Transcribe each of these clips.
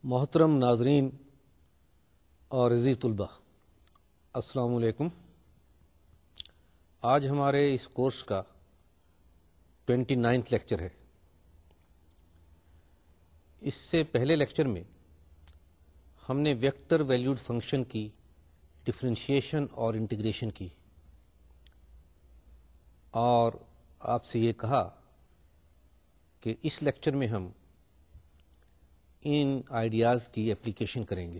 محترم ناظرین اور عزیز طلباء، السلام علیکم۔ آج ہمارے اس کورس کا 29 لیکچر ہے۔ اس سے پہلے لیکچر میں ہم نے ویکٹر ویلیوڈ فنکشن کی ڈفرینشیشن اور انٹیگریشن کی، اور آپ سے یہ کہا کہ اس لیکچر میں ہم ان آئیڈیاز کی اپلیکیشن کریں گے۔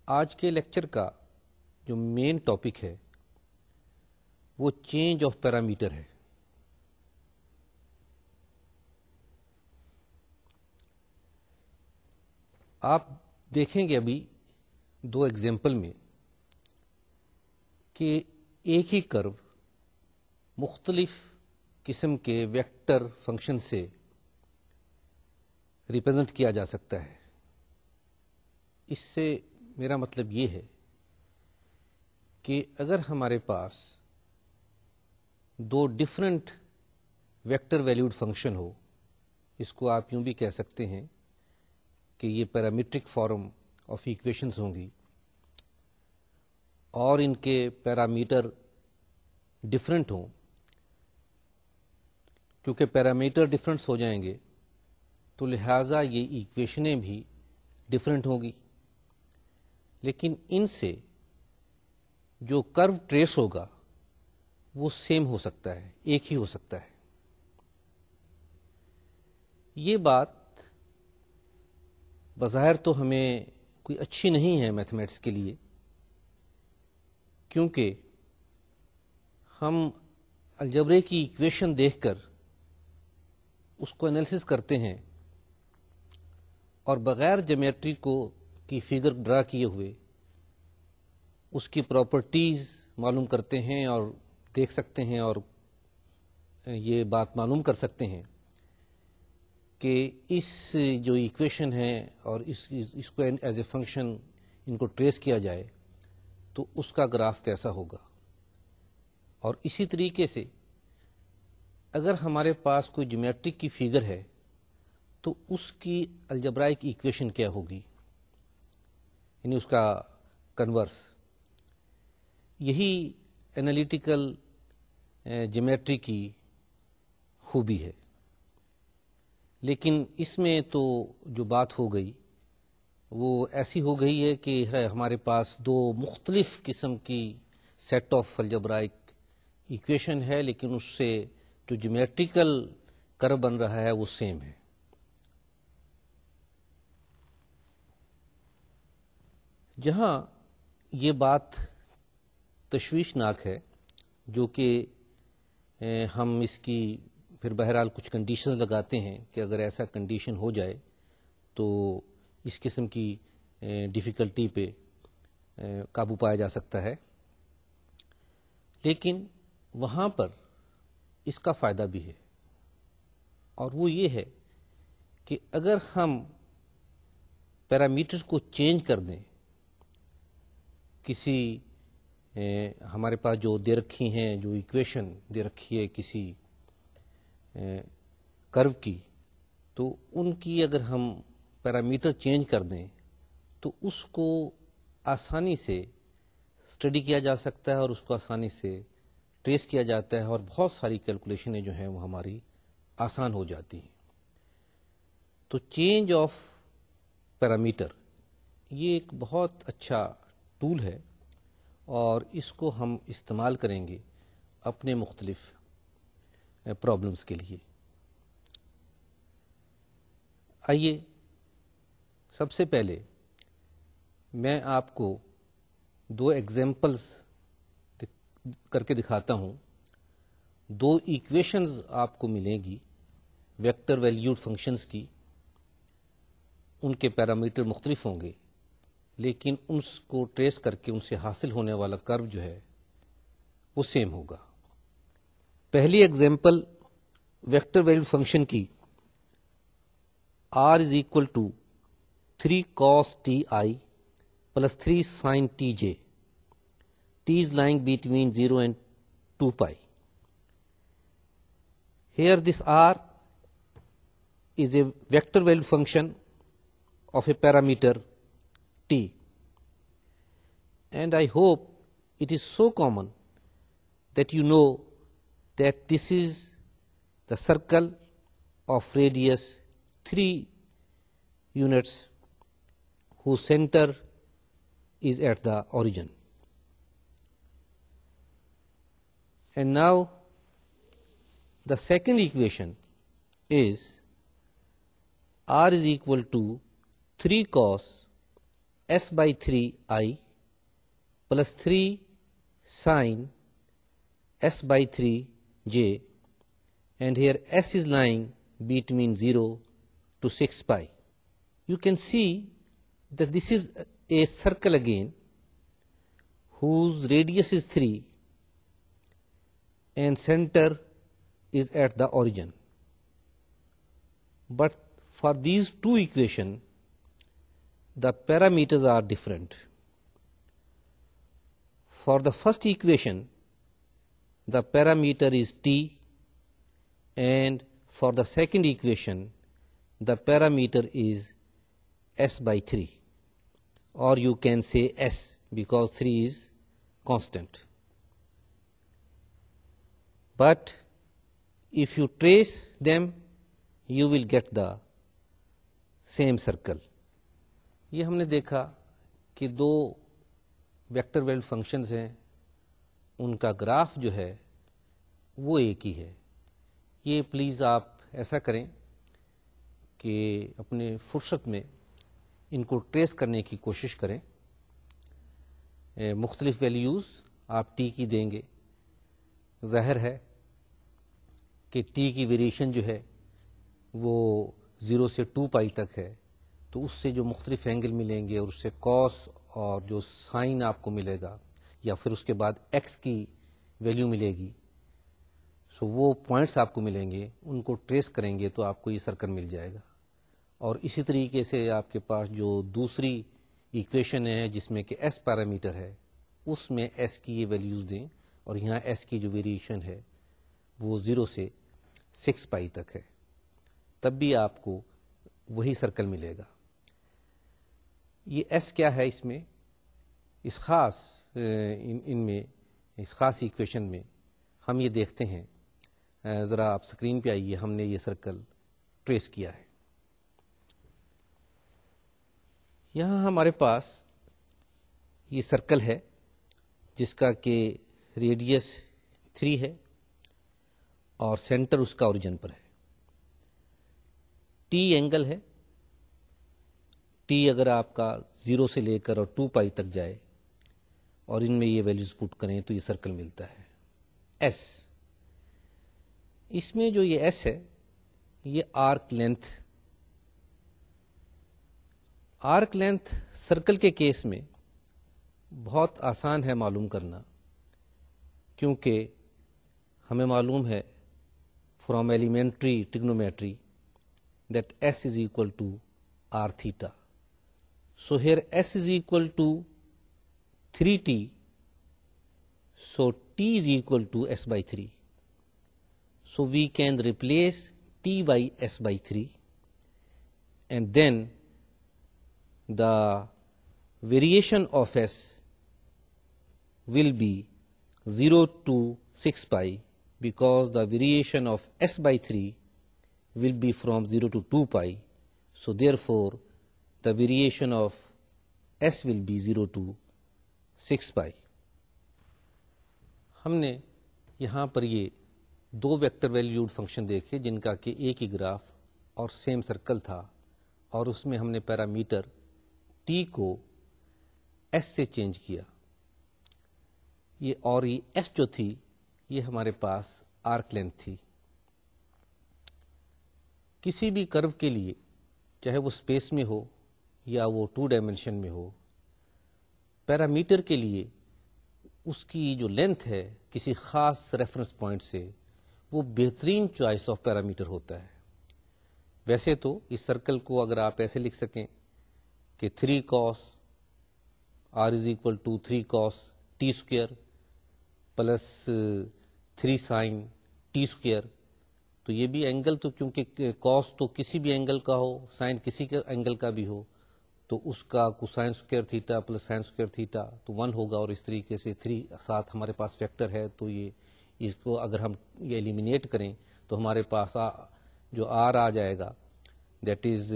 آج کے لیکچر کا جو مین ٹاپک ہے وہ چینج آف پیرامیٹر ہے۔ آپ دیکھیں گے ابھی دو ایگزامپل میں کہ ایک ہی کرو مختلف قسم کے ویکٹر فنکشن سے ریپرزینٹ کیا جا سکتا ہے۔ اس سے میرا مطلب یہ ہے کہ اگر ہمارے پاس دو ڈفرینٹ ویکٹر ویلیوڈ فنکشن ہو، اس کو آپ یوں بھی کہہ سکتے ہیں کہ یہ پیرامیٹرک فارم آف ایکویشنز ہوں گی، اور ان کے پیرامیٹر ڈفرینٹ ہوں۔ کیونکہ پیرامیٹر ڈفرینس ہو جائیں گے تو لہٰذا یہ ایکویشنیں بھی ڈفرینٹ ہوں گی، لیکن ان سے جو کرو ٹریس ہوگا وہ سیم ہو سکتا ہے، ایک ہی ہو سکتا ہے۔ یہ بات بظاہر تو ہمیں کوئی اچھی نہیں ہے میتھمیٹکس کے لیے، کیونکہ ہم الجبرے کی ایکویشن دیکھ کر اس کو انالیسس کرتے ہیں اور بغیر جیومیٹری کی فگر ڈرا کیے ہوئے اس کی پراپرٹیز معلوم کرتے ہیں اور دیکھ سکتے ہیں، اور یہ بات معلوم کر سکتے ہیں کہ اس جو ایکویشن ہے اور اس کو ایز اے فنکشن ان کو ٹریس کیا جائے تو اس کا گراف کیسا ہوگا۔ اور اسی طریقے سے اگر ہمارے پاس کوئی جیومیٹرک کی فگر ہے تو اس کی الجبرائک ایکویشن کیا ہوگی، یعنی اس کا کنورس۔ یہی انالیٹیکل جیومیٹری کی خوبی ہے۔ لیکن اس میں تو جو بات ہو گئی وہ ایسی ہو گئی ہے کہ ہمارے پاس دو مختلف قسم کی سیٹ آف الجبرائک ایکویشن ہے، لیکن اس سے جو جیومیٹریکل کرو بن رہا ہے وہ سیم ہے۔ جہاں یہ بات تشویشناک ہے، جو کہ ہم اس کی پھر بہرحال کچھ کنڈیشنز لگاتے ہیں کہ اگر ایسا کنڈیشن ہو جائے تو اس قسم کی ڈیفیکلٹی پہ قابو پایا جا سکتا ہے، لیکن وہاں پر اس کا فائدہ بھی ہے، اور وہ یہ ہے کہ اگر ہم پیرامیٹرز کو چینج کر دیں، کسی ہمارے پاس جو دے رکھی ہیں، جو ایکویشن دے رکھی ہے کسی کرو کی، تو ان کی اگر ہم پیرامیٹر چینج کر دیں تو اس کو آسانی سے اسٹڈی کیا جا سکتا ہے اور اس کو آسانی سے ٹریس کیا جاتا ہے، اور بہت ساری کیلکولیشنیں جو ہیں وہ ہماری آسان ہو جاتی ہیں۔ تو چینج آف پیرامیٹر یہ ایک بہت اچھا ٹول ہے، اور اس کو ہم استعمال کریں گے اپنے مختلف پرابلمس کے لیے۔ آئیے سب سے پہلے میں آپ کو دو ایگزامپلز کر کے دکھاتا ہوں۔ دو ایکویشنز آپ کو ملیں گی ویکٹر ویلیوڈ فنکشنز کی، ان کے پیرامیٹر مختلف ہوں گے، لیکن ان کو ٹریس کر کے ان سے حاصل ہونے والا کرو جو ہے وہ سیم ہوگا۔ پہلی ایگزامپل ویکٹر ویلیوڈ فنکشن کی r is equal to 3 cos ti plus 3 sin tj. T is lying between 0 and 2 pi. Here this r is a vector valued function of a parameter t. And I hope it is so common that you know that this is the circle of radius 3 units whose center is at the origin. And now the second equation is r is equal to 3 cos s by 3 I plus 3 sin s by 3 j, and here s is lying between 0 to 6 pi. You can see that this is a circle again whose radius is 3 and center is at the origin. But for these two equations, the parameters are different. For the first equation, the parameter is t, and for the second equation, the parameter is s by 3, or you can say s because 3 is constant. But if you trace them, you will get the same circle. یہ ہم نے دیکھا کہ دو vector valued functions ہیں، ان کا graph جو ہے وہ ایک ہی ہے. یہ پلیز آپ ایسا کریں کہ اپنے فرصت میں ان کو ٹریس کرنے کی کوشش کریں. مختلف ویلیوز آپ ٹی کی دیں گے. ظاہر ہے کہ ٹی کی ویریشن جو ہے وہ 0 سے 2 پائی تک ہے، تو اس سے جو مختلف اینگل ملیں گے اور اس سے کاس اور جو سائن آپ کو ملے گا یا پھر اس کے بعد ایکس کی ویلیو ملے گی، سو وہ پوائنٹس آپ کو ملیں گے، ان کو ٹریس کریں گے تو آپ کو یہ سرکل مل جائے گا. اور اسی طریقے سے آپ کے پاس جو دوسری ایکویشن ہے جس میں کہ ایس پیرامیٹر ہے، اس میں ایس کی یہ ویلیوز دیں، اور یہاں ایس کی جو ویریشن ہے وہ 0 سے 6 پائی تک ہے، تب بھی آپ کو وہی سرکل ملے گا. یہ ایس کیا ہے اس میں، اس خاص ان میں اس خاص ایکویشن میں ہم یہ دیکھتے ہیں. ذرا آپ اسکرین پہ آئیے، ہم نے یہ سرکل ٹریس کیا ہے. یہاں ہمارے پاس یہ سرکل ہے جس کا کہ ریڈیس 3 ہے اور سینٹر اس کا اوریجن پر ہے. ٹی اینگل ہے. ٹی اگر آپ کا 0 سے لے کر اور 2 پائی تک جائے اور ان میں یہ ویلیوز پٹ کریں تو یہ سرکل ملتا ہے. ایس، اس میں جو یہ ایس ہے یہ arc length. Arc length circle کے کیس میں بہت آسان ہے معلوم کرنا، کیونکہ ہمیں معلوم ہے from elementary trigonometry that s is equal to r theta. So here s is equal to 3t, so t is equal to s by 3. So we can replace t by s by 3, and then the variation of s will be 0 to 6 pi, because the variation of s by 3 will be from 0 to 2 pi. So therefore the variation of s will be 0 to 6 pi. ہم نے یہاں پر یہ دو vector valued function دیکھے جن کا کہ ایک ہی graph اور سیم سرکل تھا، اور اس میں ہم نے پیرامیٹر ٹی کو ایس سے چینج کیا. اور یہ ایس جو تھی یہ ہمارے پاس آرک لینتھ تھی. کسی بھی کرو کے لیے چاہے وہ اسپیس میں ہو یا وہ 2 ڈائمینشن میں ہو، پیرامیٹر کے لیے اس کی جو لینتھ ہے کسی خاص ریفرنس پوائنٹ سے وہ بہترین چوائس آف پیرامیٹر ہوتا ہے. ویسے تو اس سرکل کو اگر آپ ایسے لکھ سکیں کہ 3 cos r is equal to 3 cos t square plus 3 sin t square تو یہ بھی اینگل تو کیونکہ کاس تو کسی بھی اینگل کا ہو, سائن کسی کے اینگل کا بھی ہو, تو اس کا cosine square theta plus sine square theta تو 1 ہوگا, اور اس طریقے سے 3 ساتھ ہمارے پاس فیکٹر ہے. تو یہ اس کو اگر ہم یہ ایلیمینیٹ کریں تو ہمارے پاس جو آر آ جائے گا, دیٹ از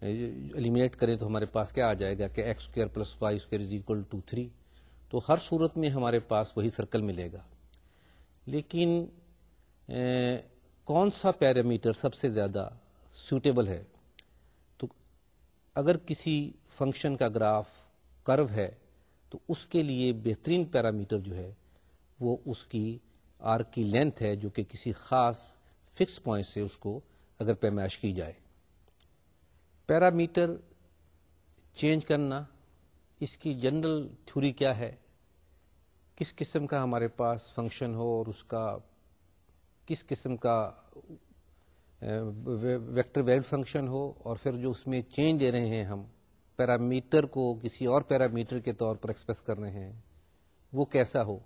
ایلیمینیٹ کریں تو ہمارے پاس کیا آ جائے گا کہ x square plus y square is equal to 3. تو ہر صورت میں ہمارے پاس وہی سرکل ملے گا. لیکن کون سا پیرامیٹر سب سے زیادہ سوٹیبل ہے؟ تو اگر کسی فنکشن کا گراف کرو ہے تو اس کے لیے بہترین پیرامیٹر جو ہے وہ اس کی آرک کی لینتھ ہے, جو کہ کسی خاص فکس پوائنٹ سے اس کو اگر پیمائش کی جائے. پیرامیٹر چینج کرنا, اس کی جنرل تھیوری کیا ہے؟ کس قسم کا ہمارے پاس فنکشن ہو اور اس کا کس قسم کا ویکٹر ویلیڈ فنکشن ہو, اور پھر جو اس میں چینج دے رہے ہیں ہم پیرامیٹر کو کسی اور پیرامیٹر کے طور پر ایکسپریس کر رہے ہیں, وہ کیسا ہو.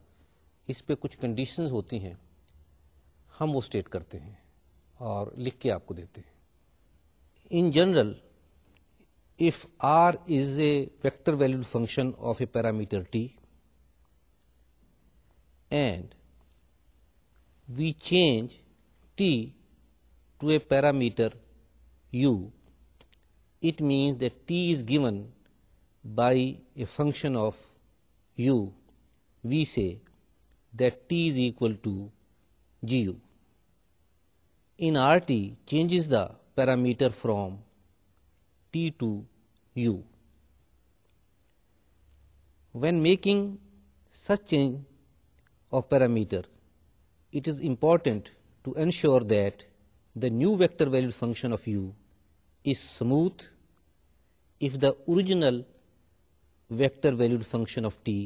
اس پہ کچھ کنڈیشنز ہوتی ہیں, ہم وہ اسٹیٹ کرتے ہیں اور لکھ کے آپ کو دیتے ہیں. In general, if R is a vector valued function of a parameter t and we change t to a parameter u, it means that t is given by a function of u. We say that t is equal to gu. In RT, changes the parameter from t to u. When making such change of parameter, it is important to ensure that the new vector valued function of u is smooth if the original vector valued function of t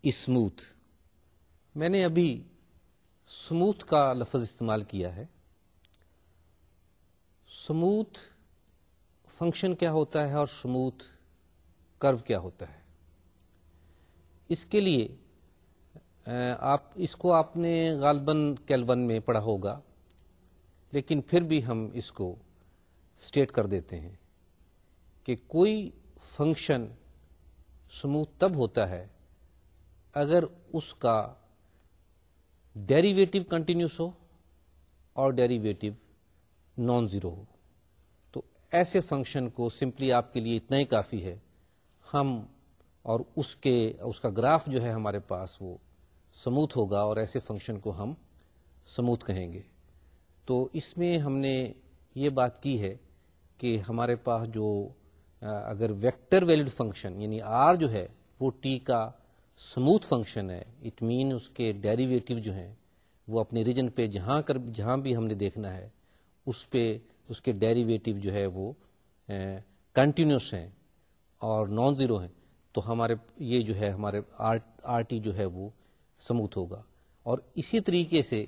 is smooth. میں نے ابھی smooth کا لفظ استعمال کیا ہے. smooth function کیا ہوتا ہے اور smooth کرو کیا ہوتا ہے؟ اس کے لیے آپ نے غالباً کیل 1 میں پڑھا ہوگا, لیکن پھر بھی ہم اس کو اسٹیٹ کر دیتے ہیں کہ کوئی فنکشن smooth تب ہوتا ہے اگر اس کا ڈیریویٹو کنٹینیوس ہو اور ڈیریویٹو نان زیرو ہو. تو ایسے فنکشن کو سمپلی آپ کے لیے اتنا ہی کافی ہے, ہم اور اس کا گراف جو ہے ہمارے پاس وہ سموتھ ہوگا, اور ایسے فنکشن کو ہم سموتھ کہیں گے. تو اس میں ہم نے یہ بات کی ہے کہ ہمارے پاس جو اگر ویکٹر ویلیڈ فنکشن یعنی آر جو ہے وہ ٹی کا سموتھ فنکشن ہے, اٹ مین اس کے ڈیریویٹو جو ہیں وہ اپنے ریجن پہ جہاں بھی ہم نے دیکھنا ہے اس پہ اس کے ڈیریویٹو جو ہے وہ کنٹینیوس ہیں اور نان زیرو ہیں, تو ہمارے یہ جو ہے ہمارے آر ٹی جو ہے وہ سموتھ ہوگا. اور اسی طریقے سے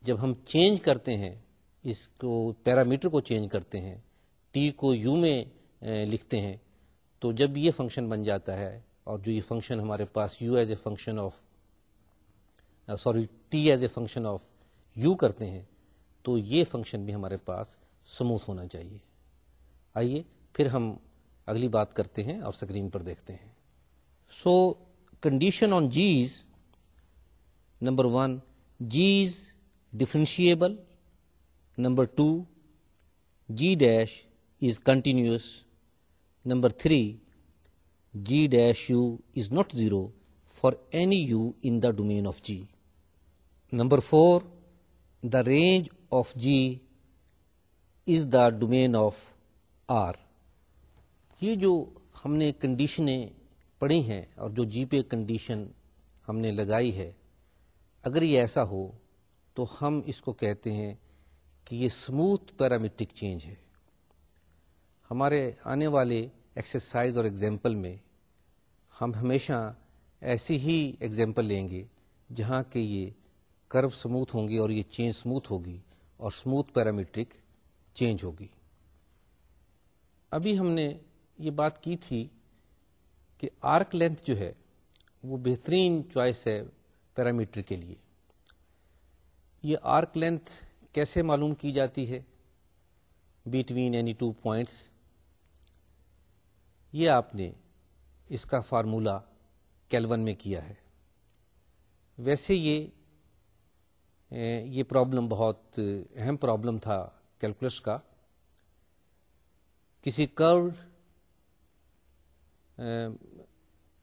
جب ہم چینج کرتے ہیں اس کو پیرامیٹر کو چینج کرتے ہیں, ٹی کو یو میں لکھتے ہیں, تو جب یہ فنکشن بن جاتا ہے اور جو یہ فنکشن ہمارے پاس U is a function of T is a function of U کرتے ہیں, تو یہ فنکشن بھی ہمارے پاس سموتھ ہونا چاہیے. آئیے پھر ہم اگلی بات کرتے ہیں اور اسکرین پر دیکھتے ہیں. So condition on g's. Number 1, g is differentiable. Number 2, g dash is continuous. Number 3, g dash u is not zero for any u in the domain of g. Number 4, the range of G is the domain of R. یہ جو ہم نے کنڈیشنیں پڑھی ہیں اور جو جی پہ condition ہم نے لگائی ہے, اگر یہ ایسا ہو تو ہم اس کو کہتے ہیں کہ یہ اسموتھ پیرامیٹرک چینج ہے. ہمارے آنے والے ایکسرسائز اور ایگزامپل میں ہم ہمیشہ ایسی ہی ایگزامپل لیں گے جہاں کہ یہ کرو سموتھ ہوں گی اور یہ چینج سموتھ ہوگی اور سموتھ پیرامیٹرک چینج ہوگی. ابھی ہم نے یہ بات کی تھی کہ آرک لینتھ جو ہے وہ بہترین چوائس ہے پیرامیٹر کے لیے. یہ آرک لینتھ کیسے معلوم کی جاتی ہے بٹوین اینی ٹو پوائنٹس؟ یہ آپ نے اس کا فارمولا کیلون میں کیا ہے. ویسے یہ پرابلم بہت اہم پرابلم تھا کیلکولس کا. کسی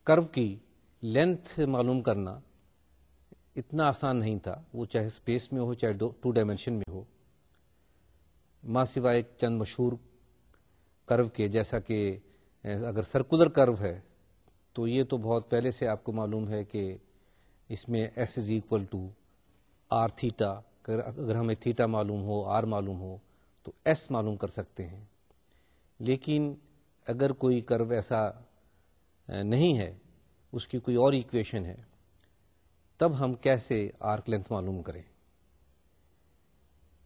کرو کی لینتھ معلوم کرنا اتنا آسان نہیں تھا، وہ چاہے اسپیس میں ہو چاہے 2 ڈائمینشن میں ہو، ماں سوائے چند مشہور کرو کے، جیسا کہ اگر سرکولر کرو ہے تو یہ تو بہت پہلے سے آپ کو معلوم ہے کہ اس میں s is equal to r theta. اگر ہمیں تھیٹا معلوم ہو، آر معلوم ہو تو ایس معلوم کر سکتے ہیں. لیکن اگر کوئی کرو ایسا نہیں ہے، اس کی کوئی اور ایکویشن ہے، تب ہم کیسے آرک لینتھ معلوم کریں؟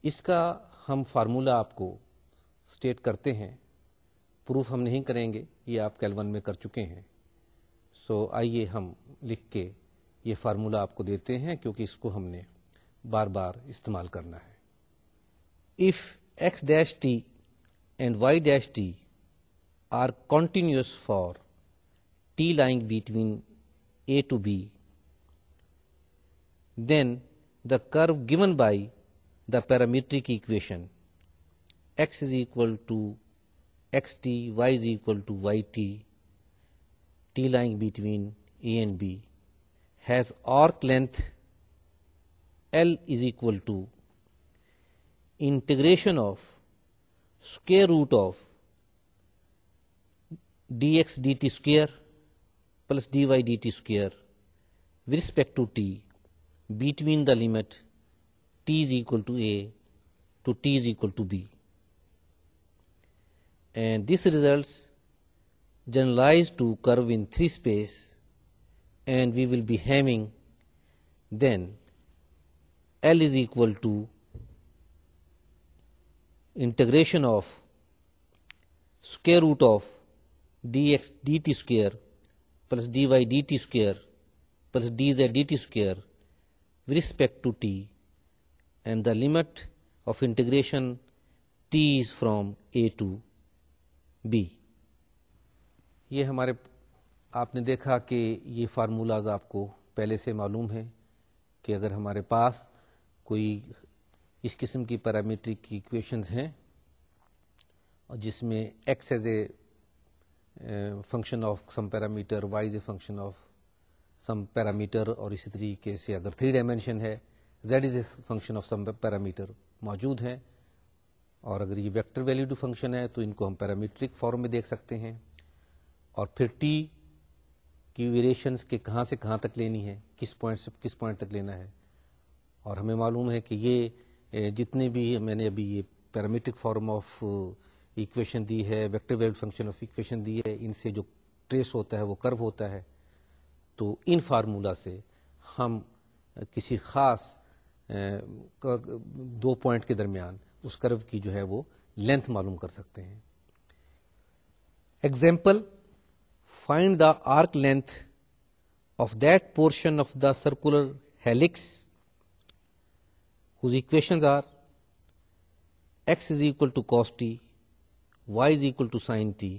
اس کا ہم فارمولا آپ کو اسٹیٹ کرتے ہیں. پروف ہم نہیں کریں گے، یہ آپ کیلون میں کر چکے ہیں. سو آئیے ہم لکھ کے یہ فارمولا آپ کو دیتے ہیں، کیونکہ اس کو ہم نے بار بار استعمال کرنا ہے. If x dash t and y dash t are continuous for t lying between a to b, then the curve given by the parametric equation x is equal to xt, y is equal to yt, t lying between a and b, has arc length L is equal to integration of square root of dx dt square plus dy dt square with respect to t between the limit t is equal to a to t is equal to b. And this results generalized to curve in 3 space, and we will be having then L is equal to integration of square root of dx dt square plus dy dt square plus dz dt square with respect to t, and the limit of integration t is from a to b. یہ ہمارے آپ نے دیکھا کہ یہ formulas آپ کو پہلے سے معلوم ہے کہ اگر ہمارے پاس کوئی اس قسم کی پیرامیٹرک ایکویشنز ہیں اور جس میں x as a function of some parameter, y is a function of some parameter, اور اسی طریقے سے اگر 3 ڈائمینشن ہے z is a function of some parameter موجود ہیں، اور اگر یہ ویکٹر ویلیوڈ فنکشن ہے تو ان کو ہم پیرامیٹرک فارم میں دیکھ سکتے ہیں. اور پھر ٹی کی ویریشنز کے کہاں سے کہاں تک لینی ہے، کس پوائنٹ سے کس پوائنٹ تک لینا ہے. اور ہمیں معلوم ہے کہ یہ جتنے بھی میں نے ابھی یہ پیرامیٹرک فارم آف ایکویشن دی ہے، vector valued function of equation دی ہے، ان سے جو ٹریس ہوتا ہے وہ کرو ہوتا ہے. تو ان فارمولا سے ہم کسی خاص 2 پوائنٹ کے درمیان اس کرو کی جو ہے وہ لینتھ معلوم کر سکتے ہیں. Example: find the arc length of that portion of the circular helix whose equations are x is equal to cos t, y is equal to sin t,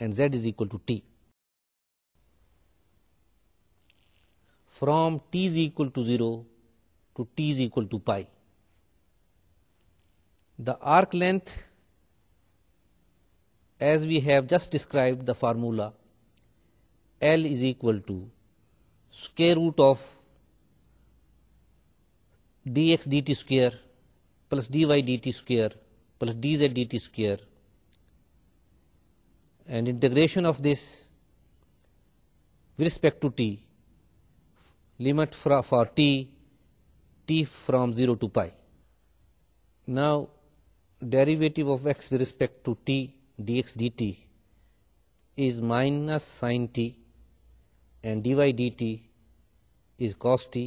and z is equal to t. From t is equal to 0 to t is equal to pi. The arc length, as we have just described the formula, L is equal to square root of dx dt square plus dy dt square plus dz dt square, and integration of this with respect to t, limit for t from 0 to pi. Now derivative of x with respect to t dx dt is minus sin t, and dy dt is cos t,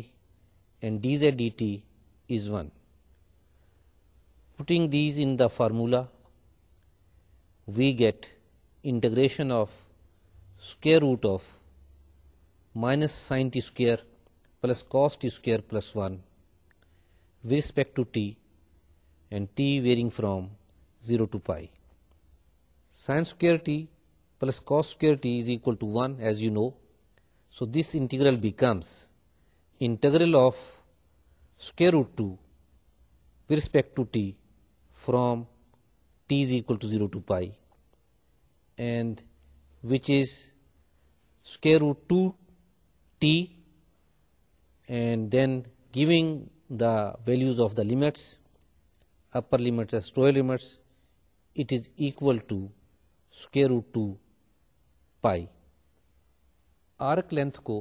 and dz dt is 1. Putting these in the formula, we get integration of square root of minus sin t square plus cos t square plus 1 with respect to t and t varying from 0 to pi. Sin square t plus cos square t is equal to 1, as you know. So this integral becomes integral of square root 2 with respect to t from t is equal to 0 to pi, and which is square root 2 t, and then giving the values of the limits, upper limits as lower limits, it is equal to square root 2 pi. Arc length کو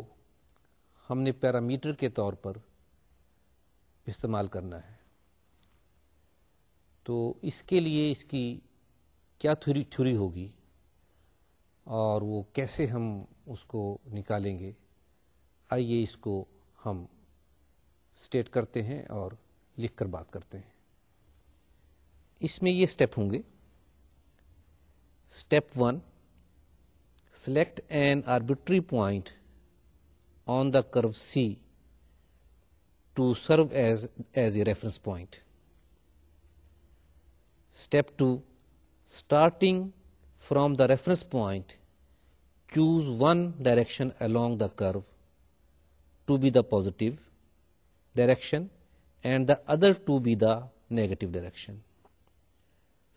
ہم نے parameter کے طور پر استعمال کرنا ہے، تو اس کے لیے اس کی کیا تھیوری ہوگی اور وہ کیسے ہم اس کو نکالیں گے، آئیے اس کو ہم اسٹیٹ کرتے ہیں اور لکھ کر بات کرتے ہیں. اس میں یہ اسٹیپ ہوں گے. Step 1، select an arbitrary point on the curve C to serve as a reference point. Step 2, starting from the reference point, choose one direction along the curve to be the positive direction and the other to be the negative direction.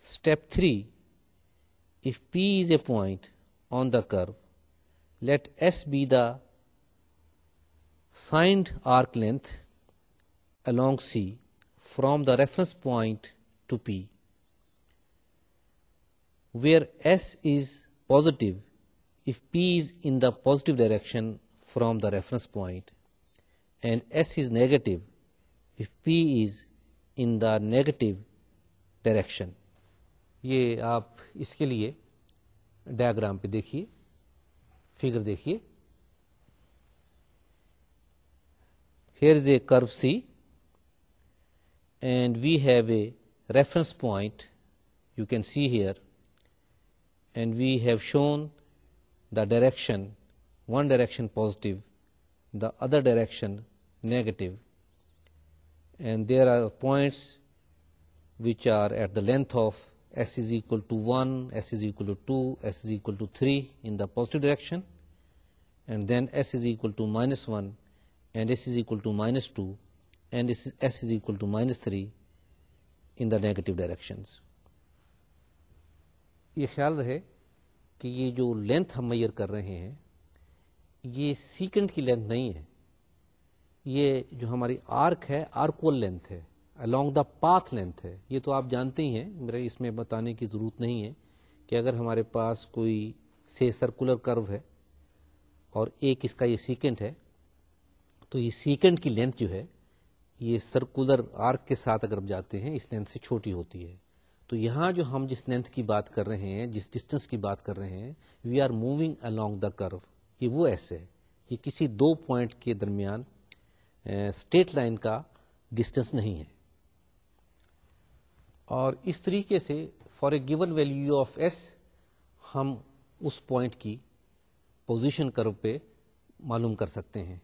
Step 3, if P is a point on the curve, let S be the signed arc length along C from the reference point to P, where S is positive if P is in the positive direction from the reference point, and S is negative if P is in the negative direction. یہ آپ اس کے لیے diagram پہ دیکھیے، figure دیکھیے. Hair is a curve C and we have a reference point, you can see here, and we have shown the direction, one direction positive, the other direction negative, and there are points which are at the length of S is equal to 1, S is equal to 2, S is equal to 3 in the positive direction, and then S is equal to -1, and S is equal to -2, and S is equal to -3 in the negative directions. یہ خیال رہے کہ یہ جو length ہم mayor کر رہے ہیں یہ سیکنڈ کی لینتھ نہیں ہے، یہ جو ہماری آرک ہے آرکول لینتھ ہے، along the path length ہے. یہ تو آپ جانتے ہی ہیں، میرے اس میں بتانے کی ضرورت نہیں ہے کہ اگر ہمارے پاس کوئی سرکولر کرو ہے اور ایک اس کا یہ سیکنڈ ہے، تو یہ سیکنڈ کی لینتھ جو ہے یہ سرکولر آرک کے ساتھ اگر جاتے ہیں اس لینتھ سے چھوٹی ہوتی ہے. تو یہاں جو ہم جس لینتھ کی بات کر رہے ہیں، جس ڈسٹینس کی بات کر رہے ہیں، we are moving along the curve، یہ وہ ایسے ہے، یہ کسی دو پوائنٹ کے درمیان اسٹریٹ لائن کا ڈسٹینس نہیں ہے. اور اس طریقے سے for a given value of S ہم اس پوائنٹ کی پوزیشن کرو پہ معلوم کر سکتے ہیں.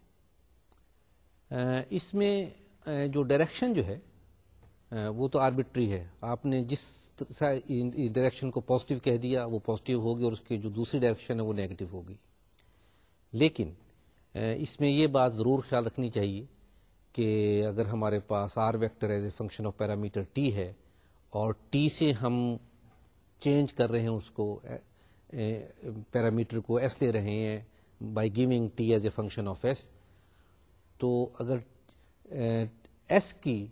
اس میں جو ڈائریکشن جو ہے وہ تو آربیٹری ہے، آپ نے جس ڈائریکشن کو پازیٹیو کہہ دیا وہ پازیٹیو ہوگی اور اس کی جو دوسری ڈائریکشن ہے وہ نیگیٹو ہوگی. لیکن اس میں یہ بات ضرور خیال رکھنی چاہیے کہ اگر ہمارے پاس R vector as a function of parameter T ہے اور ٹی سے ہم چینج کر رہے ہیں اس کو پیرامیٹر کو ایس لے رہے ہیں by giving T is a function of S, تو اگر ایس کی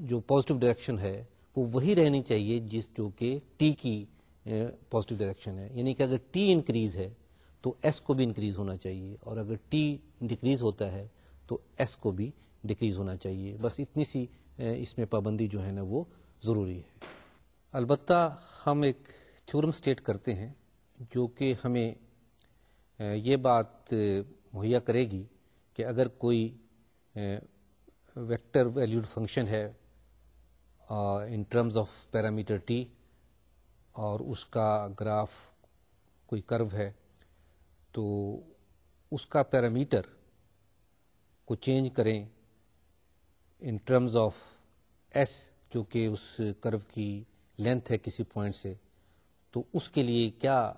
جو پازیٹیو ڈائریکشن ہے وہ وہی رہنی چاہیے جو کہ ٹی کی پازیٹیو ڈائریکشن ہے. یعنی کہ اگر ٹی انکریز ہے تو ایس کو بھی انکریز ہونا چاہیے، اور اگر ٹی ڈیکریز ہوتا ہے تو ایس کو بھی ڈیکریز ہونا چاہیے. بس اتنی سی اس میں پابندی جو ہے نا وہ ضروری ہے. البتہ ہم ایک تھیورم اسٹیٹ کرتے ہیں جو کہ ہمیں یہ بات مہیا کرے گی کہ اگر کوئی ویکٹر ویلیوڈ فنکشن ہے in terms of parameter T اور اس کا گراف کوئی کرو ہے، تو اس کا پیرامیٹر کو چینج کریں ان ٹرمز آف ایس جو کہ اس کرو کی لینتھ ہے کسی پوائنٹ سے، تو اس کے لیے کیا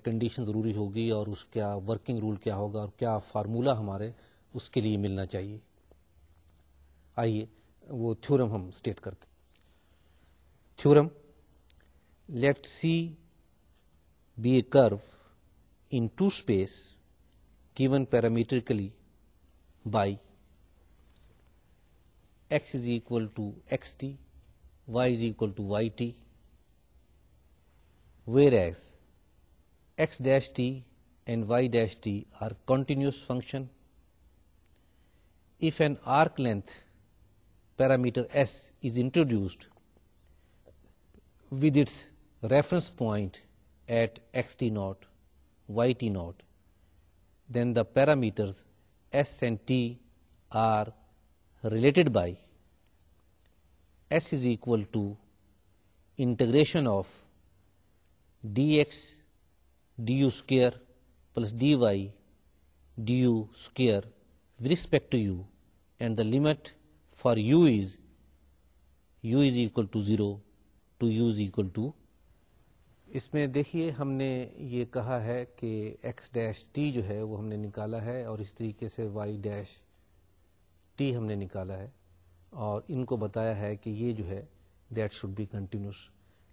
کنڈیشن ضروری ہوگی اور اس کا ورکنگ رول کیا ہوگا اور کیا فارمولہ ہمارے اس کے لیے ملنا چاہیے. آئیے وہ تھیورم ہم اسٹیٹ کرتے. تھیورم: لیٹ سی بی اے کرو in two space given parametrically by x is equal to xt, y is equal to yt, whereas x dash t and y dash t are continuous function. If an arc length parameter s is introduced with its reference point at xt naught, yt naught, then the parameters s and t are related by s is equal to integration of dx du square plus dy du square with respect to u, and the limit for u is equal to 0 to u is equal to. اس میں دیکھیے ہم نے یہ کہا ہے کہ x dash T جو ہے وہ ہم نے نکالا ہے، اور اس طریقے سے وائی ڈیش ٹی ہم نے نکالا ہے، اور ان کو بتایا ہے کہ یہ جو ہے دیٹ شوڈ بی کنٹینیوس.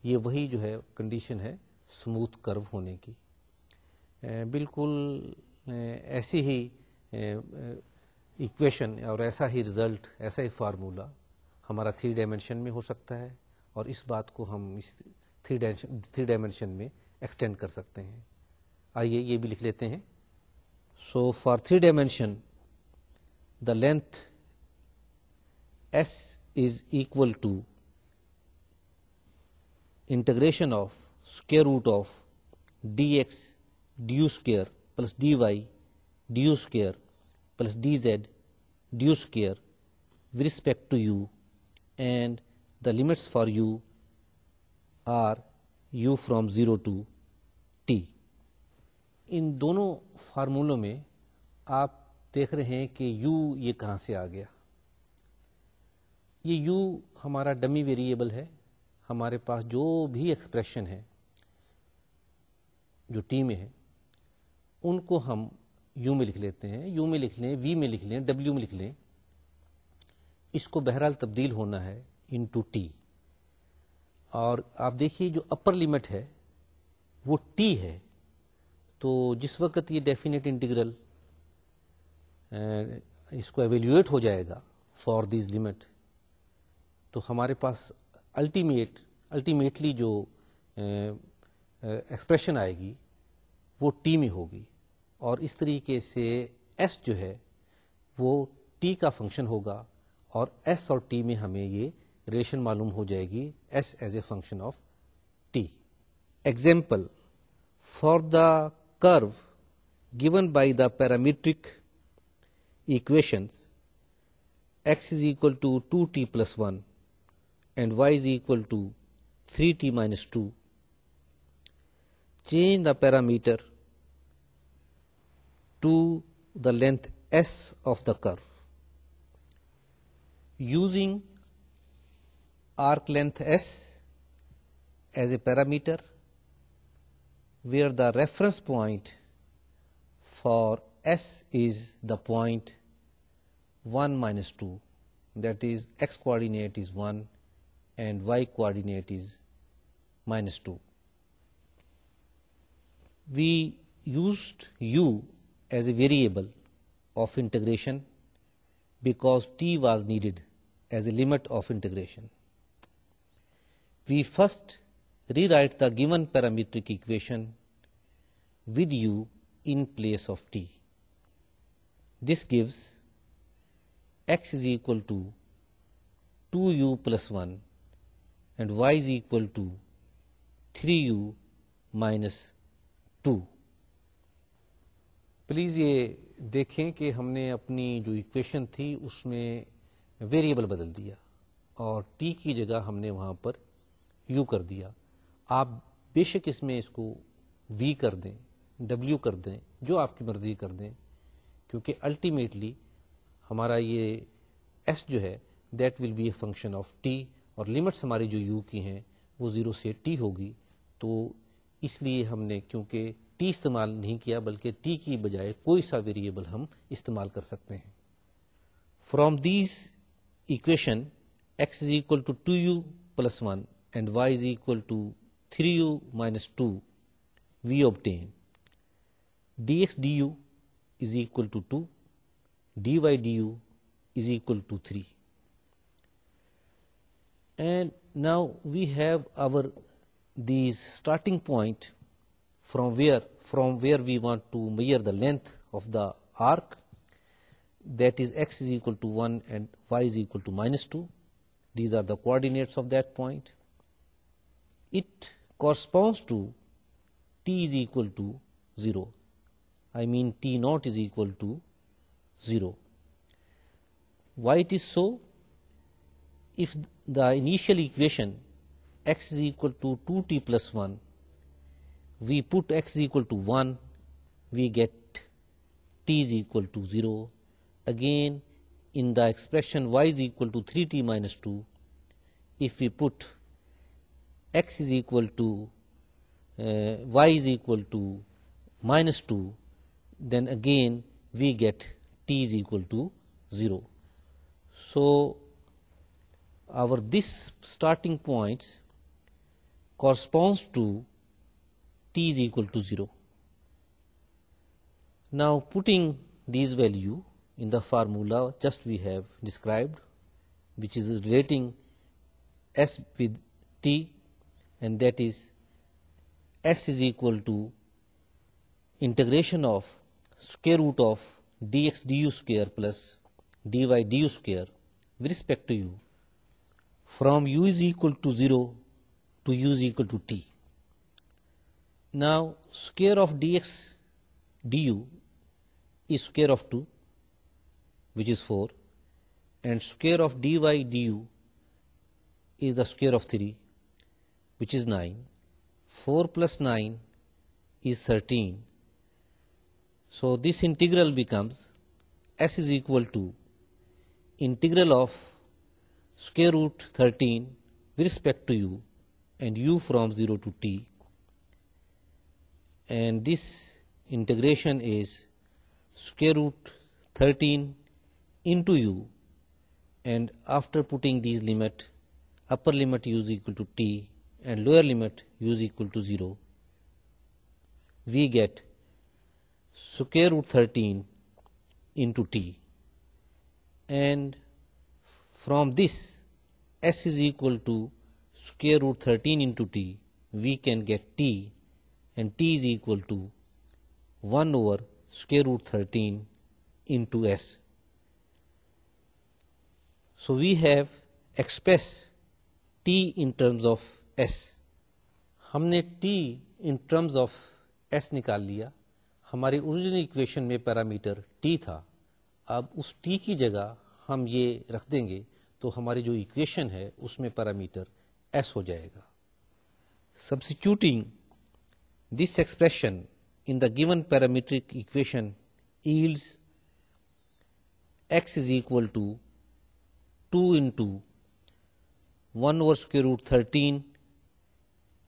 یہ وہی جو ہے کنڈیشن ہے اسموتھ کرو ہونے کی. بالکل ایسی ہی ایکویشن اور ایسا ہی رزلٹ، ایسا ہی فارمولا ہمارا 3 ڈائمینشن میں ہو سکتا ہے، اور اس بات کو ہم اس 3 ڈائمینشن میں ایکسٹینڈ کر سکتے ہیں. آئیے یہ بھی لکھ لیتے ہیں. So for 3 dimension the length S is equal to integration of square root of D X D U square plus D Y D U square plus D Z D U square with respect to U, and the limits for U are U from 0 to T. ان دونوں فارمولوں میں آپ دیکھ رہے ہیں کہ you یہ کہاں سے آ گیا. یہ یو ہمارا ڈمی ویریبل ہے. ہمارے پاس جو بھی ایکسپریشن ہے جو ٹی میں ہے ان کو ہم یو میں لکھ لیتے ہیں. یو میں لکھ لیں، وی میں لکھ لیں، ڈبلیو میں لکھ لیں. اس کو بہرحال تبدیل ہونا ہے انٹو ٹی. اور آپ دیکھیے جو اپر لمٹ ہے وہ ٹی ہے، تو جس وقت یہ ڈیفینیٹ انٹیگرل اس کو ایویلیویٹ ہو جائے گا فار دیز لمٹ، تو ہمارے پاس الٹیمیٹلی جو ایکسپریشن آئے گی وہ ٹی میں ہوگی. اور اس طریقے سے ایس جو ہے وہ ٹی کا فنکشن ہوگا، اور ایس اور ٹی میں ہمیں یہ ریلیشن معلوم ہو جائے گی S as a function of T. Example: for دا کرو given by the parametric equations x is equal to 2t plus 1 and y is equal to 3t minus 2, change the parameter to the length s of the curve using arc length s as a parameter, where the reference point for s is the point 1 minus 2, that is x coordinate is 1 and y coordinate is minus 2. We used u as a variable of integration because t was needed as a limit of integration. We first rewrite the given parametric equation with u in place of t. This gives x is equal to 2u plus 1 and y is equal to 3u minus 2. Please یہ دیکھیں کہ ہم نے اپنی جو equation تھی اس میں variable بدل دیا اور ٹی کی جگہ ہم نے وہاں پر یو کر دیا. آپ بے شک اس میں اس کو وی کر دیں، ڈبلیو کر دیں، جو آپ کی مرضی کر دیں، کیونکہ الٹیمیٹلی ہمارا یہ ایس جو ہے that will be a function of t, اور لمٹس ہماری جو یو کی ہیں وہ 0 سے ٹی ہوگی. تو اس لیے ہم نے کیونکہ ٹی استعمال نہیں کیا بلکہ ٹی کی بجائے کوئی سا ویریبل ہم استعمال کر سکتے ہیں. From these equation x is equal to 2u plus 1 and y is equal to 3u minus 2, we obtain dx du is equal to 2, dy du is equal to 3. And now we have our these starting point from where we want to measure the length of the arc, that is x is equal to 1 and y is equal to minus 2. These are the coordinates of that point. It corresponds to t is equal to 0. I mean t naught is equal to 0. Why it is so? If the initial equation x is equal to 2t plus 1, we put x is equal to 1, we get t is equal to 0. Again, in the expression y is equal to 3t minus 2, if we put x is equal to y is equal to minus 2, then again we get t is equal to 0. So our this starting points corresponds to t is equal to 0. Now putting these value in the formula just we have described, which is relating s with t, and that is s is equal to integration of square root of dx du square plus dy du square with respect to u from u is equal to 0 to u is equal to t. Now square of dx du is square of 2, which is 4, and square of dy du is the square of 3, which is 9. 4 plus 9 is 13. So this integral becomes s is equal to integral of square root 13 with respect to u and u from 0 to t, and this integration is square root 13 into u, and after putting these limit, upper limit u is equal to t and lower limit u is equal to 0, we get square root 13 into t, and from this s is equal to square root 13 into t, we can get t, and t is equal to 1 over square root 13 into s. So we have expressed t in terms of s. ہم نے t in terms of s نکال لیا. ہماری original equation میں parameter t تھا. اب اس t کی جگہ ہم یہ رکھ دیں گے تو ہماری جو ایکویشن ہے اس میں پیرامیٹر s ہو جائے گا. Substituting this expression in the given parametric equation yields x is equal to 2 into 1 over square root 13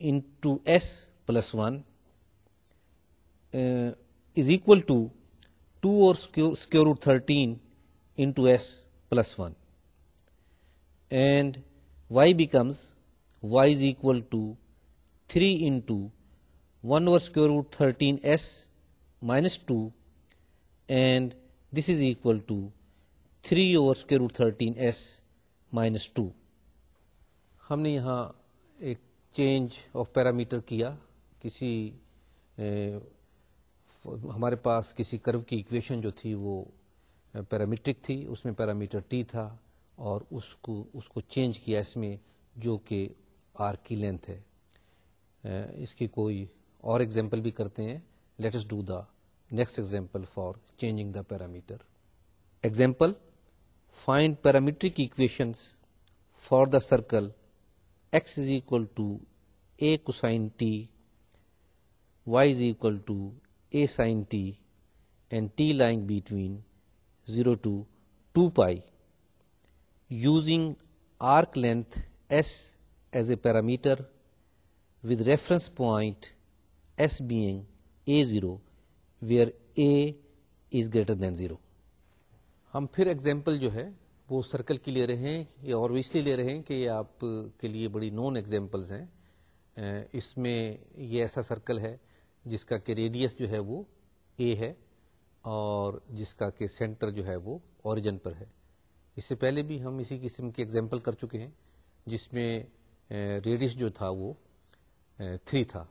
into s plus 1 is equal to 2 over square root 13 into s plus 1, and y becomes y is equal to 3 into 1 over square root 13 s minus 2, and this is equal to 3 over square root 13 s minus 2. ہم نے یہاں ایک change of parameter کیا. کسی ہمارے پاس کسی کرو کی ایکویشن جو تھی وہ پیرامیٹرک تھی, اس میں پیرامیٹر ٹی تھا, اور اس کو چینج کیا اس میں جو کہ آرک کی لینتھ ہے. اس کی کوئی اور ایگزامپل بھی کرتے ہیں. Let us do the next example for changing the parameter. Example: find parametric equations for the circle x is equal to a cosine t, y is equal to a sin t, and t lying between 0 to 2 pi, using arc length S as a parameter with reference point S being A0 where A is greater than 0. ہم پھر example جو ہے وہ circle کی لے رہے ہیں اور وہ اس لیے لے رہے ہیں کہ یہ آپ کے لیے بڑی نون ایگزامپلز ہیں. اس میں یہ ایسا سرکل ہے جس کا کہ ریڈیس جو ہے وہ اے ہے اور جس کا کہ سینٹر جو ہے وہ اوریجن پر ہے. اس سے پہلے بھی ہم اسی قسم کی ایگزامپل کر چکے ہیں جس میں ریڈیس جو تھا وہ 3 تھا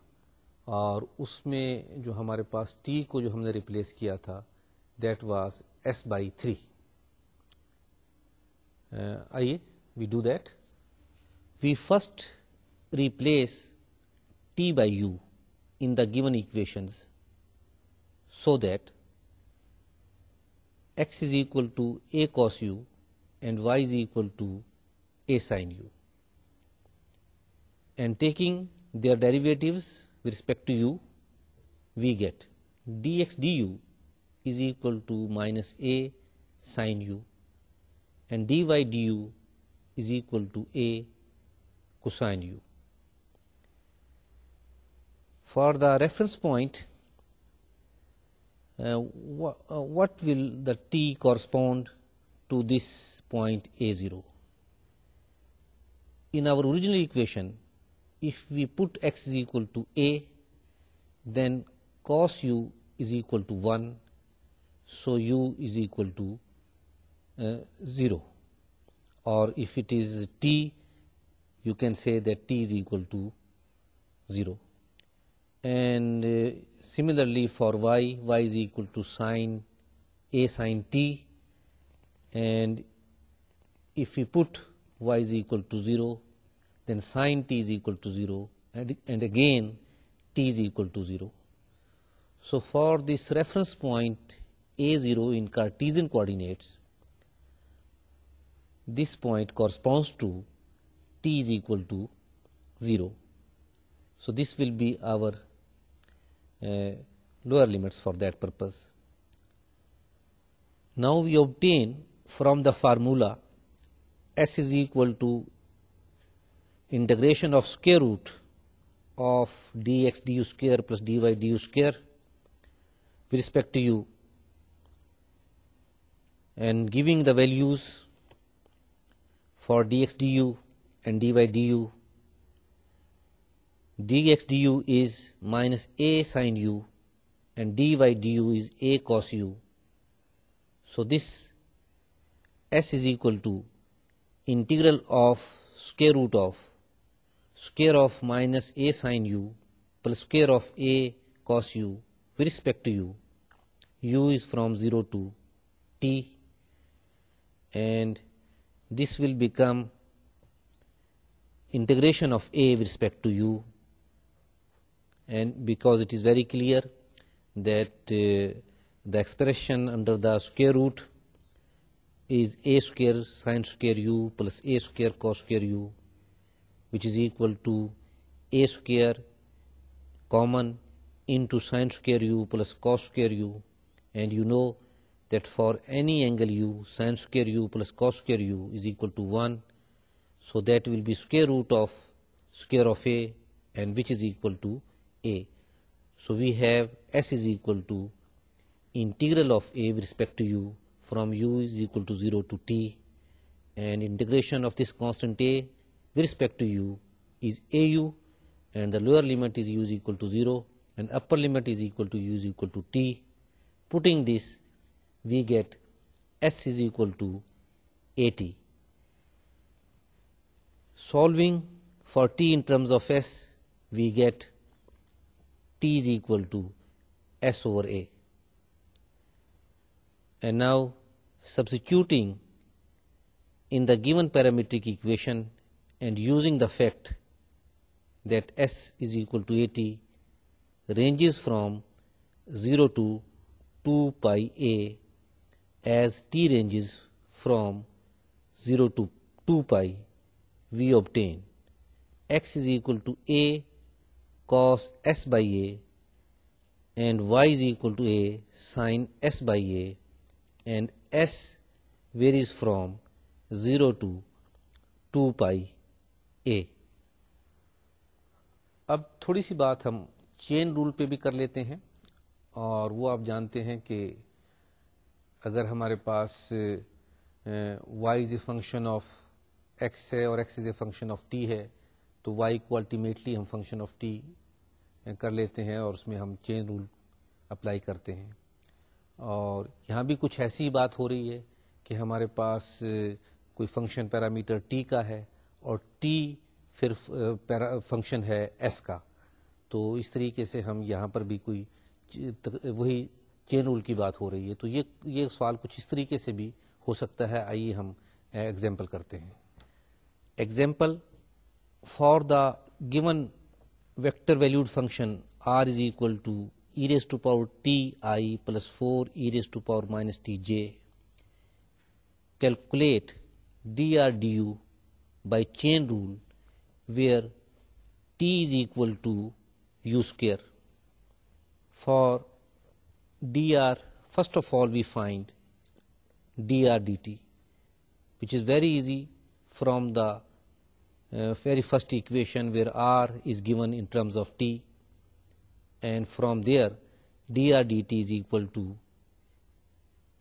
اور اس میں جو ہمارے پاس ٹی کو جو ہم نے ریپلیس کیا تھا دیٹ واز S/3. آئیے we do that. We first replace T by U in the given equations so that x is equal to a cos u and y is equal to a sin u, and taking their derivatives with respect to u, we get dx du is equal to minus a sin u and dy du is equal to a cosine u. For the reference point, what will the t correspond to this point A0? In our original equation, if we put x is equal to a, then cos u is equal to 1, so u is equal to 0. Or if it is t, you can say that t is equal to 0. And similarly for y is equal to sin a sin t, and if we put y is equal to 0, then sin t is equal to 0, and again t is equal to 0. So for this reference point A0 in Cartesian coordinates, this point corresponds to t is equal to 0. So this will be our lower limits for that purpose. Now we obtain from the formula S is equal to integration of square root of dx du square plus dy du square with respect to u, and giving the values for dx du and dy du. Dx du is minus a sin u and dy du is a cos u. So this S is equal to integral of square root of square of minus a sin u plus square of a cos u with respect to u. U is from 0 to t, and this will become integration of a with respect to u. And because it is very clear that the expression under the square root is a square sin square u plus a square cos square u, which is equal to a square common into sin square u plus cos square u. And you know that for any angle u, sin square u plus cos square u is equal to 1. So that will be square root of square of a, and which is equal to a. So we have S is equal to integral of a with respect to u from u is equal to 0 to t, and integration of this constant a with respect to u is au, and the lower limit is u is equal to 0 and upper limit is equal to u is equal to t. Putting this, we get S is equal to 80. Solving for t in terms of S, we get t is equal to S over a. And now substituting in the given parametric equation and using the fact that S is equal to 80 ranges from 0 to 2 pi a, as t ranges from 0 to 2 pi, we obtain x is equal to a cos s by a and y is equal to a sin s by a, and s varies from 0 to 2 pi اے. اب تھوڑی سی بات ہم chain rule پہ بھی کر لیتے ہیں, اور وہ آپ جانتے ہیں کہ اگر ہمارے پاس y is a function of x ہے اور x is a function of t ہے, تو y کو الٹیمیٹلی ہم فنکشن آف t کر لیتے ہیں اور اس میں ہم چین رول اپلائی کرتے ہیں. اور یہاں بھی کچھ ایسی بات ہو رہی ہے کہ ہمارے پاس کوئی فنکشن پیرامیٹر t کا ہے اور t پھر فنکشن ہے s کا, تو اس طریقے سے ہم یہاں پر بھی کوئی وہی چین رول کی بات ہو رہی ہے. تو یہ سوال کچھ اس طریقے سے بھی ہو سکتا ہے. آئیے ہم ایگزامپل کرتے ہیں. Example for the given vector valued function r is equal to e raised to power t I plus 4 e raised to power minus t j. Calculate dr du by chain rule where t is equal to u square. For dr, first of all we find dr dt, which is very easy from the very first equation where r is given in terms of t, and from there dr dt is equal to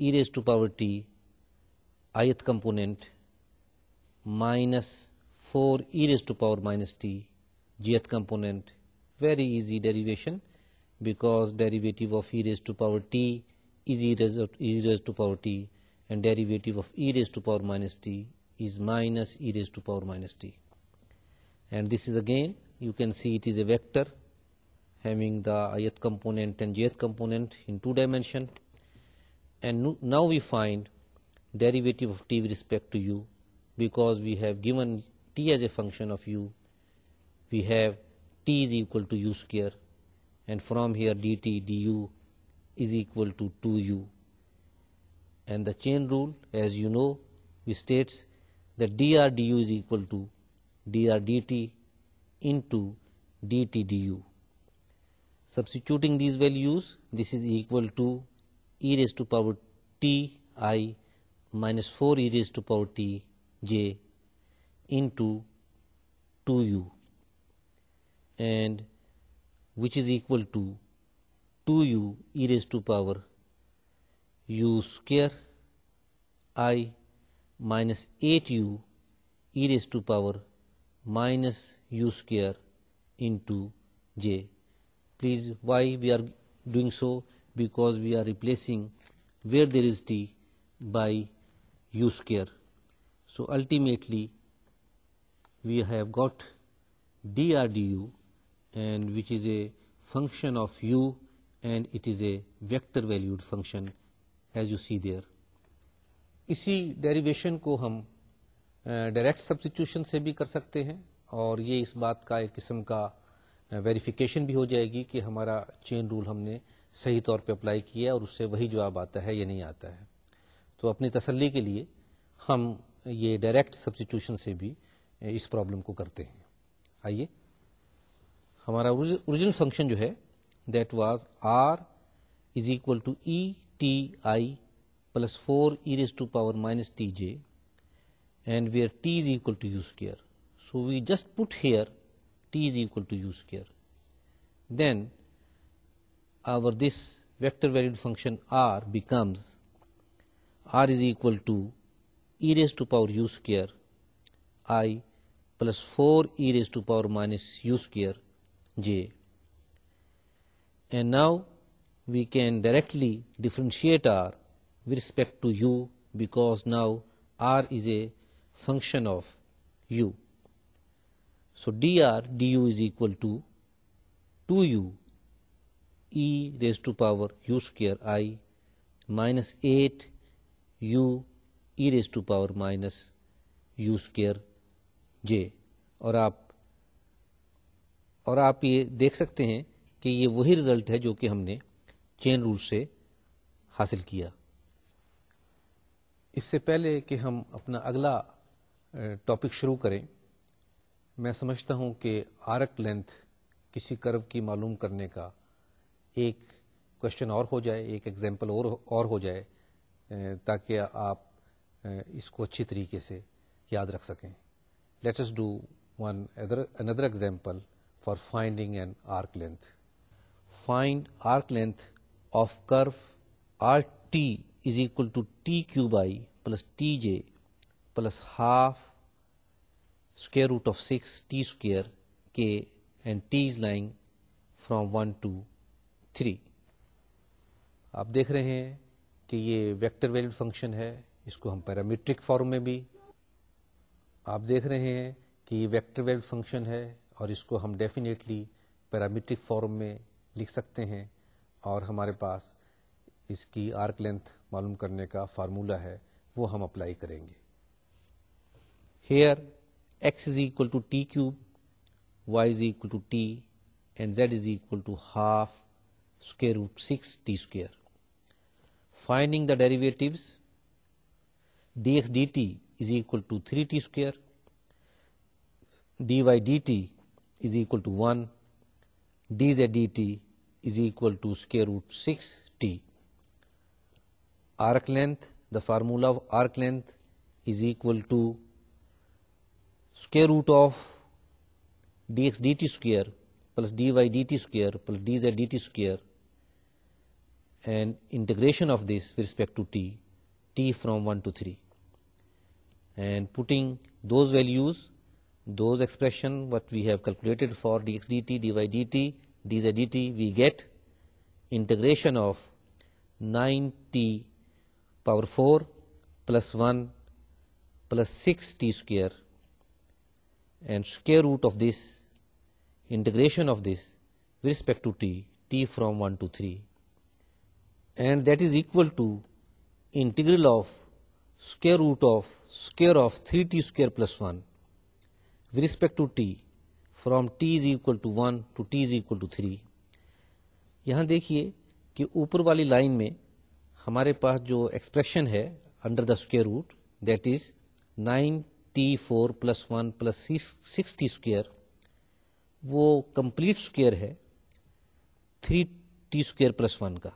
e raised to power t ith component minus 4 e raised to power minus t jth component. Very easy derivation, because derivative of e raised to power t is e raised to power t, and derivative of e raised to power minus t is minus e raised to power minus t. And this is again, you can see it is a vector having the ith component and jth component in 2 dimension. And now we find derivative of t with respect to u, because we have given t as a function of u. We have t is equal to u square, and from here dt du is equal to 2u. And the chain rule, as you know, we states that dr du is equal to dr dt into dt du. Substituting these values, this is equal to e raised to power t I minus 4 e raised to power t j into 2u, and which is equal to 2u e raised to power u square I minus 8u e raised to power minus u square into j. Please, why we are doing so? Because we are replacing where there is t by u square. So ultimately we have got dr du, and which is a function of u, and it is a vector valued function as you see there. اسی derivation کو ہم direct substitution سے بھی کر سکتے ہیں, اور یہ اس بات کا ایک قسم کا ویریفیکیشن بھی ہو جائے گی کہ ہمارا چین رول ہم نے صحیح طور پہ اپلائی کیا ہے اور اس سے وہی جواب آتا ہے یا نہیں آتا ہے. تو اپنی تسلی کے لیے ہم یہ ڈائریکٹ سبسٹیٹیوشن سے بھی اس پرابلم کو کرتے ہیں. آئیے, ہمارا اوریجنل فنکشن جو ہے that was r is equal to e t i plus 4 e raised to power minus tj, and where t is equal to u square. So we just put here t is equal to u square. Then our this vector valued function r becomes r is equal to e raised to power u square I plus 4 e raised to power minus u square j. And now we can directly differentiate r with respect to u, because now r is a function of u. So dr du is equal to 2u e raised to power u square I minus 8 u e raised to power minus u square j. اور آپ یہ دیکھ سکتے ہیں کہ یہ وہی result ہے جو کہ ہم نے چین رول سے حاصل کیا. اس سے پہلے کہ ہم اپنا اگلا ٹاپک شروع کریں, میں سمجھتا ہوں کہ آرک لینتھ کسی کرو کی معلوم کرنے کا ایک کوشچن اور ہو جائے, ایک ایگزامپل اور ہو جائے, تاکہ آپ اس کو اچھی طریقے سے یاد رکھ سکیں. Let us do another example for finding an arc length. Find arc length of curve RT is equal to TQi plus TJ plus half square root of 6 T square K, and T is lying from 1 to 3. آپ دیکھ رہے ہیں کہ یہ vector ویلیڈ function ہے، اس کو ہم parametric form میں بھی آپ دیکھ رہے ہیں کہ یہ ویکٹر ویلیڈ فنکشن ہے، اور اس کو ہم ڈیفینیٹلی پیرامیٹرک فارم میں لکھ سکتے ہیں، اور ہمارے پاس اس کی آرک لینتھ معلوم کرنے کا فارمولا ہے، وہ ہم اپلائی کریں گے. Here x is equal to t cube, y is equal to t, and z is equal to half square root 6 t square. Finding the derivatives, dx dt is equal to 3t square, dy dt is equal to 1, dz dt is equal to square root 6t. Arc length, the formula of arc length is equal to square root of dx dt square plus dy dt square plus dz dt square, and integration of this with respect to t from 1 to 3. And putting those values, those expression what we have calculated for dx dt, dy dt, dz dt, we get integration of 9t power 4 plus 1 plus 6t square, and square root of this, integration of this with respect to t from 1 to 3, and that is equal to integral of square root of 3t square plus 1 with respect to t from t is equal to 1 to t is equal to 3. یہاں دیکھیے کہ اوپر والی line میں ہمارے پاس جو expression ہے under the square root, that is 9t4 plus 1 plus 6t square، وہ کمپلیٹ اسکوئر ہے 3t square plus 1 کا.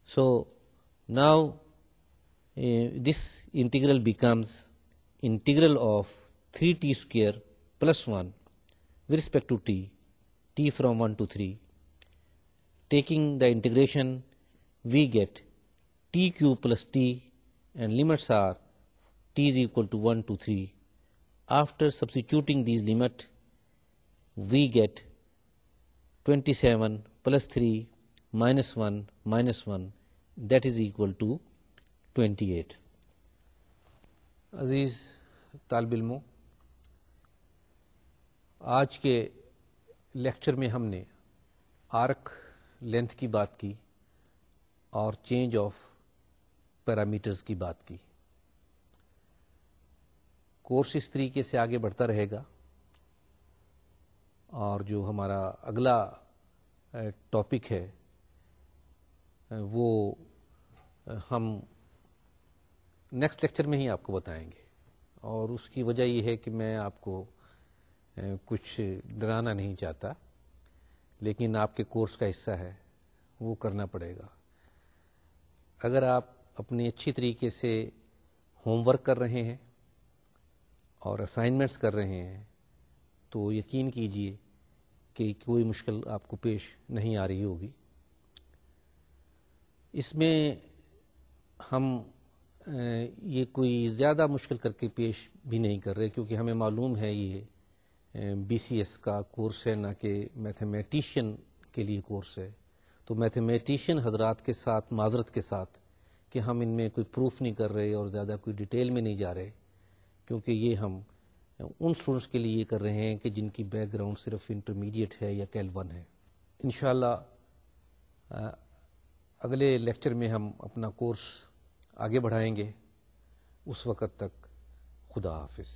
So now this integral becomes integral of 3t square plus 1 with respect to t from 1 to 3. Taking the integration, we get t cube plus t, and limits are t is equal to 1 to 3. After substituting these limits, we get 27 plus 3 minus 1, that is equal to 28. عزیز طالب علموں، آج کے lecture میں ہم نے arc length کی بات کی اور چینج آف پیرامیٹرز کی بات کی. کورس اس طریقے سے آگے بڑھتا رہے گا، اور جو ہمارا اگلا ٹاپک ہے وہ ہم نیکسٹ لیکچر میں ہی آپ کو بتائیں گے، اور اس کی وجہ یہ ہے کہ میں آپ کو کچھ ڈرانا نہیں چاہتا، لیکن آپ کے کورس کا حصہ ہے، وہ کرنا پڑے گا. اگر آپ اپنی اچھی طریقے سے ہوم ورک کر رہے ہیں اور اسائنمنٹس کر رہے ہیں تو یقین کیجئے کہ کوئی مشکل آپ کو پیش نہیں آ رہی ہوگی. اس میں ہم یہ کوئی زیادہ مشکل کر کے پیش بھی نہیں کر رہے، کیونکہ ہمیں معلوم ہے یہ بی سی ایس کا کورس ہے، نہ کہ میتھمیٹیشین کے لیے کورس ہے. تو میتھمیٹیشین حضرات کے ساتھ معذرت کے ساتھ کہ ہم ان میں کوئی پروف نہیں کر رہے اور زیادہ کوئی ڈیٹیل میں نہیں جا رہے، کیونکہ یہ ہم ان اسٹوڈنٹس کے لیے کر رہے ہیں کہ جن کی بیک گراؤنڈ صرف انٹرمیڈیٹ ہے یا کیل 1 ہے. انشاءاللہ اگلے لیکچر میں ہم اپنا کورس آگے بڑھائیں گے. اس وقت تک خدا حافظ.